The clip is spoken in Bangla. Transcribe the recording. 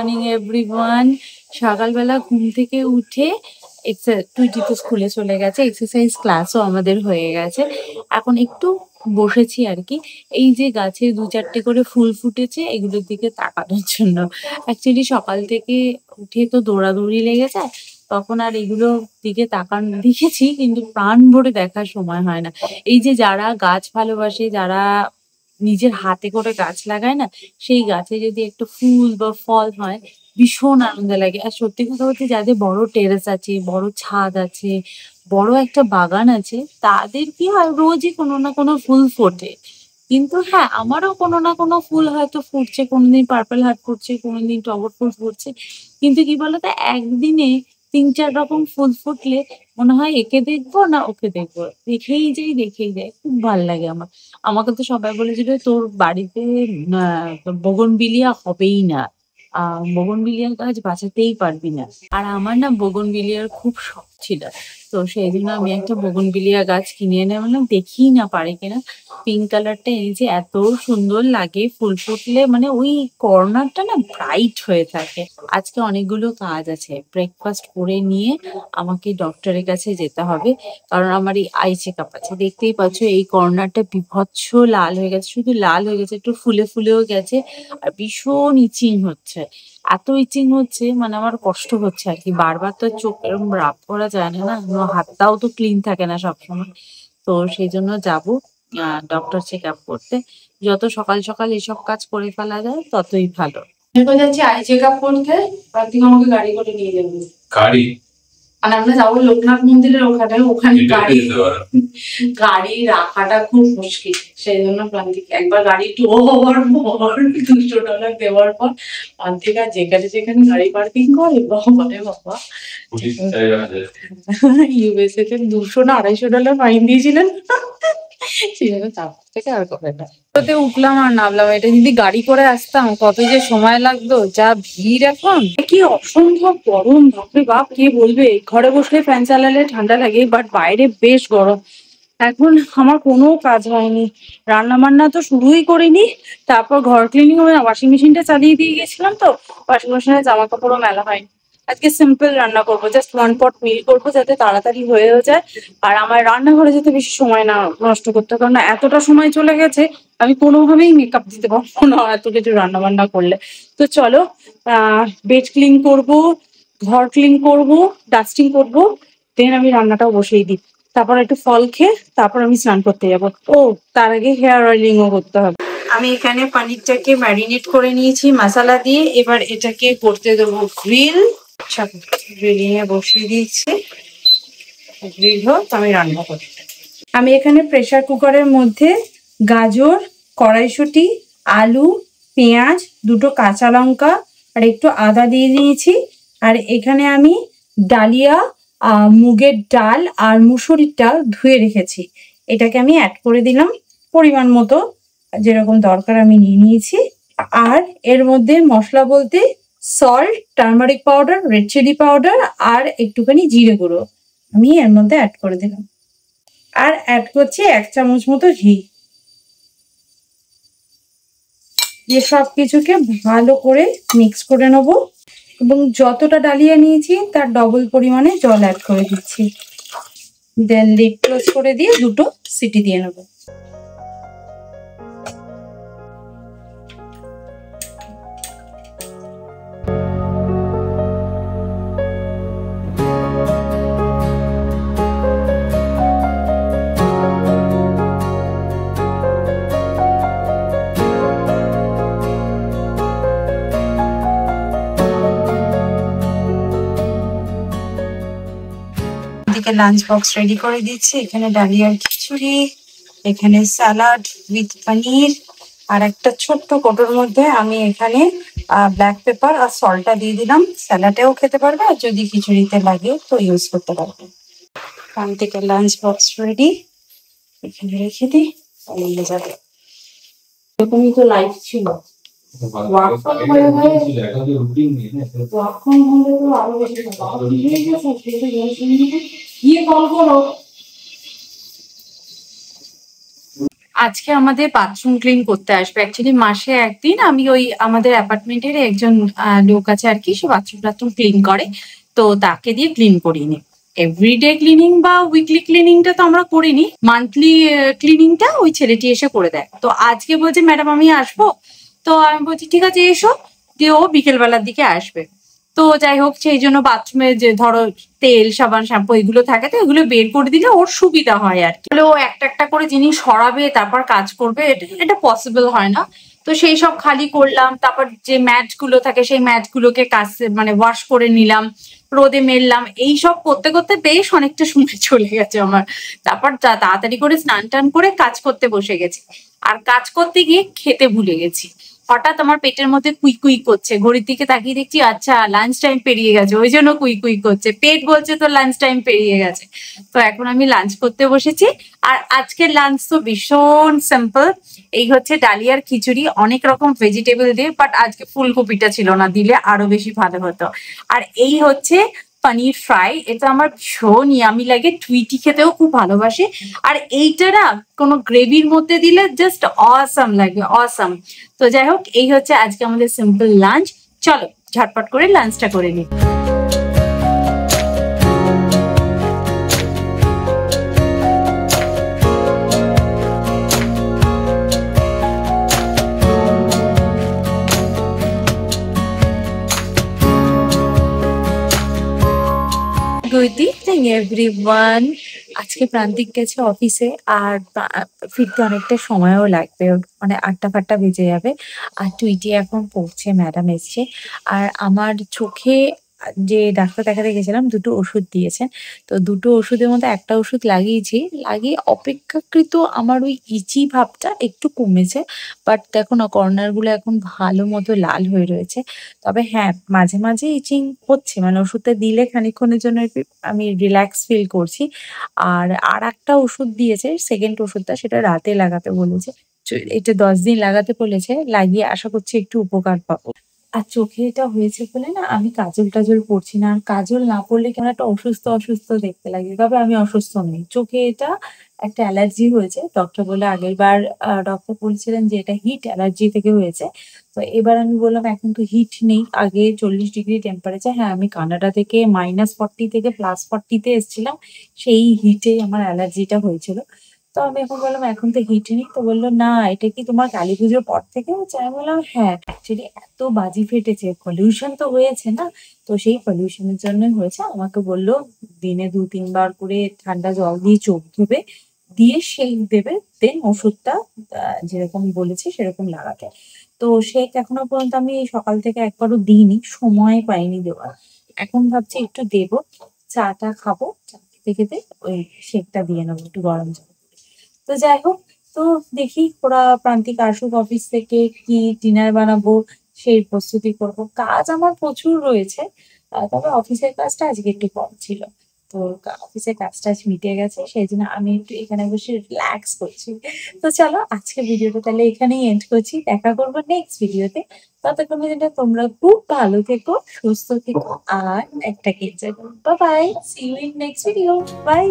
Morning everyone. সকালবেলা ঘুম থেকে উঠে টুইটি তো স্কুলে চলে গেছে, এক্সারসাইজ ক্লাসও আমাদের হয়ে গেছে। এখন একটু বসেছি আর কি। এই যে গাছে 2-4টে করে ফুল ফুটেছে, এগুলোর দিকে তাকানোর জন্য। অ্যাকচুয়ালি সকাল থেকে উঠে তো দৌড়াদৌড়ি লেগে যায়, তখন আর এগুলোর দিকে দেখেছি, কিন্তু প্রাণ ভরে দেখার সময় হয় না। এই যে যারা গাছ ভালোবাসে, যারা নিজের হাতে করে গাছ লাগায় না, সেই গাছে যদি একটা ফুল বা ফল হয়, ভীষণ আনন্দ লাগে। আর সত্যি কথা বলতে, যাদের বড় টেরেস আছে, বড় ছাদ আছে, বড় একটা বাগান আছে, তাদের কি হয়, রোজই কোনো না কোনো ফুল ফোটে। কিন্তু হ্যাঁ, আমারও কোনো না কোনো ফুল হয়তো ফুটছে, কোনোদিন পার্পল হার্ট ফুটছে, কোনোদিন টগর ফুল ফুটছে। কিন্তু কি বলতো, একদিনে 3-4 রকম ফুল ফুটলে মনে হয় একে দেখবো না ওকে দেখবো, দেখেই যাই, খুব ভাল লাগে আমার। আমাকে তো সবাই বলেছিল তোর বাড়িতে বোগনভিলিয়া হবেই না, বোগনভিলিয়ার গাছ বাঁচাতেই পারবি না। আর আমার না বোগনভিলিয়ার খুব শখ ছিল, তো সেই জন্য আমি একটা বোগনভিলিয়া গাছ কিনে এনে বললাম দেখি না পারে কিনা। পিঙ্ক কালারটা এনেছি, এত সুন্দর লাগে ফুল ফুটলে, মানে ওই কর্নারটা না ব্রাইট হয়ে থাকে। আজকে অনেকগুলো কাজ আছে, ব্রেকফাস্ট করে নিয়ে আমাকে ডক্টরের কাছে যেতে হবে, কারণ আমার এই আই চেক আপ আছে। দেখতেই পাচ্ছ এই কর্নারটা বিভৎস লাল হয়ে গেছে, শুধু লাল হয়ে গেছে, একটু ফুলে ফুলেও গেছে, আর ভীষণ ইচিং হচ্ছে। এত ইচিং হচ্ছে, মানে আমার কষ্ট হচ্ছে আর কি। বারবার তো চোখ এরকম রাব করা যায় না, না হাতটাও তো ক্লিন থাকে না সবসময়। তো সেই জন্য যাবো ডক্টর চেক আপ করতে। যত সকাল সকাল এসব কাজ করে ফেলা যায় ততই ভালো। এরপর যাচ্ছি আই চেক আপ করতে, তার থেকে আমাকে গাড়ি করে নিয়ে যাবে। গাড়ি? আর আমরা যাবো লোকনাথ মন্দিরের ওখানে, ওখানে গাড়ি রাখাটা খুব মুশকিল, সেই জন্য প্রান্তিক একবার গাড়ি টো হওয়ার পর $200 দেওয়ার পর প্রান্তিক আর যেখানে গাড়ি পার্কিং করে, বাবা ইউএসএ তে $200 না $250 ফাইন দিয়েছিলেন, সেই জন্য তারপর থেকে আর করে না। ওতে উঠলাম আর নামলাম, এটা যদি গাড়ি করে আসতাম কত যে সময় লাগতো, যা ভিড় এখন। কি অসম্ভব গরম, বাপরে বাপ, কে বলবে। ঘরে বসলে ফ্যান চালালে ঠান্ডা লাগে, বাট বাইরে বেশ গরম। এখন আমার কোনো কাজ হয়নি, রান্না বান্না তো শুরুই করিনি। তারপর ঘর ক্লিনিং, ওয়াশিং মেশিনটা চালিয়ে দিয়ে গেছিলাম, তো ওয়াশিং মেশিনে জামা কাপড়ও মেলা হয়নি। আজকে সিম্পল রান্না করবো, জাস্ট 1 পট মিল করবো, যাতে তাড়াতাড়ি হয়েও যায়। আর আমার রান্নাঘরে যেতে বেশি সময় না নষ্ট করতে, কারণ এতটা সময় চলে গেছে, আমি কোনোভাবেই মেকআপ দিতে পারবো না এত কিছু রান্না বান্না করলে। তো চলো, বেড ক্লিন করবো, ঘর ক্লিন করবো, ডাস্টিং করবো, দেন আমি রান্নাটাও বসিয়ে দিই। তারপর একটু ফল খেয়ে তারপর আমি স্নান করতে যাবো। ও, তার আগে হেয়ার অয়েলিংও করতে হবে। আমি এখানে পনিরটাকে ম্যারিনেট করে নিয়েছি মশলা দিয়ে, এবার এটাকে করতে দেবো গ্রিল। গ্রিলিং এ বসিয়ে দিয়েছি, গ্রিল হোক, আমি রান্না করি। আমি এখানে প্রেসার কুকারের মধ্যে গাজর, কড়াইশুঁটি, আলু, পেঁয়াজ, 2টো কাঁচা লঙ্কা আর একটু আদা দিয়ে দিয়েছি। আর এখানে আমি ডালিয়া, মুগের ডাল আর মুসুরির ডাল ধুয়ে রেখেছি, এটাকে আমি অ্যাড করে দিলাম পরিমাণ মতো, যেরকম দরকার আমি নিয়ে নিয়েছি। আর এর মধ্যে মশলা বলতে salt, turmeric powder, red chilli powder আর একটুখানি জিরে গুঁড়ো আমি এর মধ্যে অ্যাড করে দিলাম। আর অ্যাড করছি 1 চামচ মতো ঘি। দিয়ে সব কিছুকে ভালো করে মিক্স করে নেবো, এবং যতটা ডালিয়া নিয়েছি তার ডবল পরিমাণে জল অ্যাড করে দিচ্ছি। দেন লিড ক্লোজ করে দিয়ে 2টো সিটি দিয়ে নেবো। লাঞ্চ বক্স রেডি করে দিচ্ছি, এখানে ডালিয়ার খিচুড়ি, এখানে স্যালাড উইথ পনির, আর একটা ছোট্ট কোটোর মধ্যে আমি এখানে ব্ল্যাক পেপার আর সল্টটা দিয়ে দিলাম। স্যালাডেও খেতে পারবে, আর যদি খিচুড়িতে লাগে তো ইউজ করতে পারবে। এখান থেকে লাঞ্চ বক্স রেডি, এখানে রেখে দিই, নিয়ে যাবে। এরকমই তো লাইফ ছিল, ওয়ার্ক ফ্রম হোমে তো আরো বেশি গিয়ে কল করো। আজকে আমাদের বাথরুম ক্লিন করতে আসবে। অ্যাকচুয়ালি মাসে একদিন আমি ওই আমাদের অ্যাপার্টমেন্টের একজন লোক আছে আর কি, সে বাথরুম টাথরুম ক্লিন করে, তো তাকে দিয়ে ক্লিন করিয়ে নি। এভরিডে ক্লিনিং বা উইকলি ক্লিনিংটা তো আমরা করিনি, মান্থলি ক্লিনিংটা ওই ছেলেটি এসে করে দেয়। তো আজকে বলছে ম্যাডাম আমি আসবো, তো আমি বলছি ঠিক আছে এসো, দিয়ে ও বিকেল বেলার দিকে আসবে। তো যাই হোক, সেই জন্য বাথরুমে যে ধরো তেল সাবান শ্যাম্পু এগুলো থাকে, তো এগুলো বের করে দিলে ওর সুবিধা হয় আর কি। ও একটা একটা করে জিনিস সরাবে তারপর কাজ করবে, এটা পসিবল হয় না। তো সেই সব খালি করলাম, তারপর যে ম্যাট গুলো থাকে সেই ম্যাট গুলোকে কাছে মানে ওয়াশ করে নিলাম, রোদে মেললাম, এইসব করতে করতে বেশ অনেকটা সময় চলে গেছে আমার। তারপর তাড়াতাড়ি করে স্নান টান করে কাজ করতে বসে গেছি। আর কাজ করতে গিয়ে খেতে ভুলে গেছি। হঠাৎ আমার পেটের মধ্যে কুই কুই করছে, ঘড়ির দিকে তাকিয়ে দেখছি আচ্ছা লাঞ্চ টাইম পেরিয়ে গেছে, ওই জন্য কুই কুই করছে, পেট বলছে তো লাঞ্চ টাইম পেরিয়ে গেছে। তো এখন আমি লাঞ্চ করতে বসেছি। আর আজকের লাঞ্চ তো ভীষণ সিম্পল, এই হচ্ছে ডালিয়ার খিচুড়ি অনেক রকম ভেজিটেবল দিয়ে, বাট আজকে ফুলকপিটা ছিল না, দিলে আরো বেশি ভালো হতো। আর এই হচ্ছে পনির ফ্রাই, এটা আমার ভীষণ ইয়ামি লাগে, টুইটি খেতেও খুব ভালোবাসে। আর এইটা না কোনো গ্রেভির মধ্যে দিলে জাস্ট অসাম লাগে, অসাম। তো যাই হোক, এই হচ্ছে আজকে আমাদের সিম্পল লাঞ্চ। চলো ঝটপট করে লাঞ্চটা করে নিই। Good evening everyone. আজকে প্রান্তিক গেছে অফিসে, আর ফিরতে অনেকটা সময়ও লাগবে, মানে 8টা-5টা বেজে যাবে। আর টুইটি এখন পড়ছে, ম্যাডাম এসছে। আর আমার চোখে যে ডাক্তার দেখাতে গেছিলাম দুটো ওষুধ দিয়েছেন। তো দুটো ওষুধের মধ্যে একটা ওষুধ লাগিয়েছি, লাগিয়ে অপেক্ষাকৃত আমার ওই ইচি ভাবটা একটু কমেছে। বাট দেখো না, কর্নার গুলো এখন ভালো মতো লাল হয়ে রয়েছে। তবে হ্যাঁ, মাঝে মাঝে ইচিং হচ্ছে, মানে ওষুধটা দিলে খানিকক্ষণের জন্য একটু আমি রিল্যাক্স ফিল করছি। আর একটা ওষুধ দিয়েছে, সেকেন্ড ওষুধটা, সেটা রাতে লাগাতে বলেছে। এটা 10 দিন লাগাতে বলেছে, লাগিয়ে আশা করছি একটু উপকার পাবো। আর চোখে এটা হয়েছে বলে না আমি কাজল টাজল পরছি না, আর কাজল না পরলে কেমন একটা অসুস্থ অসুস্থ দেখতে লাগে। তবে আমি অসুস্থ নই, চোখে এটা একটা অ্যালার্জি হয়েছে। ডক্টর বলে আগের বার ডক্টর বলেছিলেন যে এটা হিট অ্যালার্জি থেকে হয়েছে। তো এবার আমি বললাম এখন তো হিট নেই, আগে 40 ডিগ্রি টেম্পারেচার, হ্যাঁ আমি কানাডা থেকে -40 থেকে +40-তে এসেছিলাম, সেই হিটে আমার অ্যালার্জিটা হয়েছিল। তো আমি এখন বললাম এখন তো হিট নেই। তো বললো না এটা কি তোমার কালী পুজোর পর থেকে হচ্ছে? আমি বললাম হ্যাঁ, অ্যাকচুয়ালি এত বাজি ফেটেছে, পলিউশন তো হয়েছে না, তো সেই পলিউশনের জন্যই হয়েছে। আমাকে বললো দিনে 2-3 বার করে ঠান্ডা জল দিয়ে চোখ ধুবে, দিয়ে সেই দেবে, দেন ওষুধটা যেরকম বলেছে সেরকম লাগাতে। তো সে এখনো পর্যন্ত আমি এই সকাল থেকে একবারও দিইনি, সময় পাইনি দেওয়ার। এখন ভাবছি একটু দেবো, চাটা খাবো, চা খেতে খেতে ওই শেকটা দিয়ে নেবো একটু গরম জল। তো যাই হোক, তো দেখি ওরা প্রান্তিক আসুক অফিস থেকে, কি ডিনার বানাবো সেই প্রস্তুতি করব। কাজ আমার প্রচুর রয়েছে, তবে অফিসের কাজটা আজকে একটু কম ছিল। তো অফিসের কাজ টাজ মিটে গেছে, সেই জন্য আমি একটু এখানে বসে রিল্যাক্স করছি। তো চলো আজকে ভিডিওটা তাহলে এখানেই এন্ড করছি, দেখা করবো নেক্সট ভিডিওতে। ততক্ষণ পর্যন্ত তোমরা খুব ভালো থেকো, সুস্থ থেকো, আর একটা এনজয় করো। Bye bye, see you in next video, by.